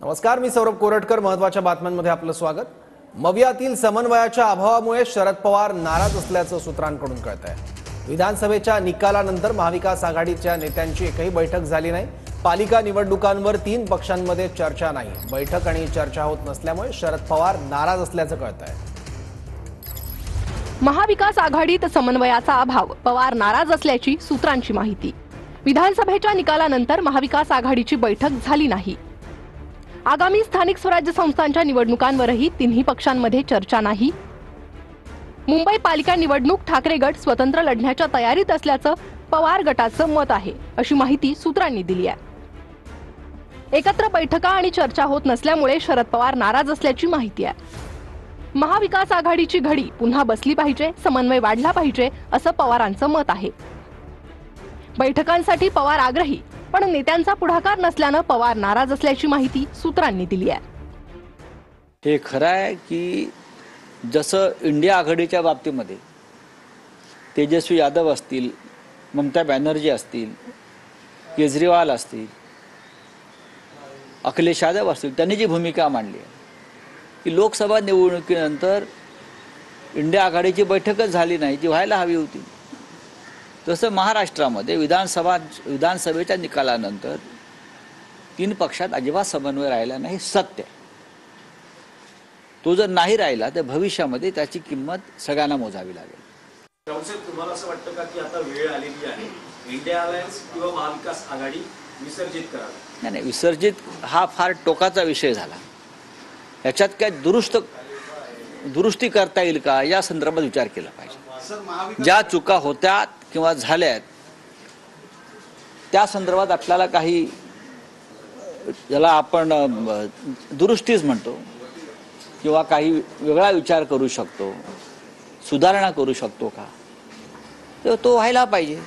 नमस्कार, मी सौरभ कोरटकर. महत्त्वाच्या बातम्यांमध्ये आपलं स्वागत. मवियातील समन्वयाच्या अभावामुळे शरद पवार नाराज असल्याचं सूत्रांकडून कळतंय. विधानसभेच्या निकालानंतर महाविकास आघाडीच्या नेत्यांची एकही बैठक झाली नाही. पालिका निवडणुकांवर 3 पक्षांमध्ये चर्चा नाही. बैठक आणि चर्चा होत नसल्यामुळे शरद पवार नाराज असल्याचं कळतंय. महाविकास आघाडीत समन्वयाचा अभाव, पवार नाराज असल्याची सूत्रांची माहिती. विधानसभेच्या निकालानंतर महाविकास आघाडीची बैठक झाली नाही. आगामी स्थानिक स्वराज्य संस्थांच्या निवडणुकांवरही 3ही पक्षांमध्ये चर्चा नाही. मुंबई पालिका निवडणूक ठाकरे गट स्वतंत्र लढण्याच्या तयारीत असल्याचं पवार गटाचं मत आहे, अशी माहिती सूत्रांनी दिली आहे. एकत्र बैठका आणि चर्चा होत नसल्यामुळे शरद पवार नाराज असल्याची माहिती आहे. महाविकास आघाडीची घडी पुन्हा बसली पाहिजे, समन्वय वाढला पाहिजे, असं पवारांचं मत आहे. बैठकांसाठी पवार आग्रही, पण नेत्यांचा पुढाकार नसल्यानं पवार नाराज असल्याची माहिती सूत्रांनी दिली आहे. हे खरं आहे की जसं इंडिया आघाडीच्या बाबतीमध्ये तेजस्वी यादव असतील, ममता बॅनर्जी असतील, केजरीवाल असतील, अखिलेश यादव असतील, त्यांनी जी भूमिका मांडली आहे की लोकसभा निवडणुकीनंतर इंडिया आघाडीची बैठकच झाली नाही, जी व्हायला हवी होती. तसं महाराष्ट्रामध्ये विधानसभेच्या निकालानंतर 3 पक्षात अजिबात समन्वय राहिला नाही, सत्य. तो जर नाही राहिला तर भविष्यामध्ये त्याची किंमत सगळ्यांना मोजावी लागेल. तुम्हाला असं वाटतं का की आता वेळ आलेली आहे इंडिया अलायन्स किंवा महाविकास आघाडी विसर्जित करावी? नाही, विसर्जित हा फार टोकाचा विषय झाला. याच्यात काय दुरुस्ती करता येईल का, या संदर्भात विचार केला पाहिजे. ज्या चुका होत्या किंवा झाल्यात त्या संदर्भात आपल्याला काही, ज्याला आपण दुरुस्तीच म्हणतो, किंवा काही वेगळा विचार करू शकतो, सुधारणा करू शकतो का, तर तो व्हायला पाहिजे.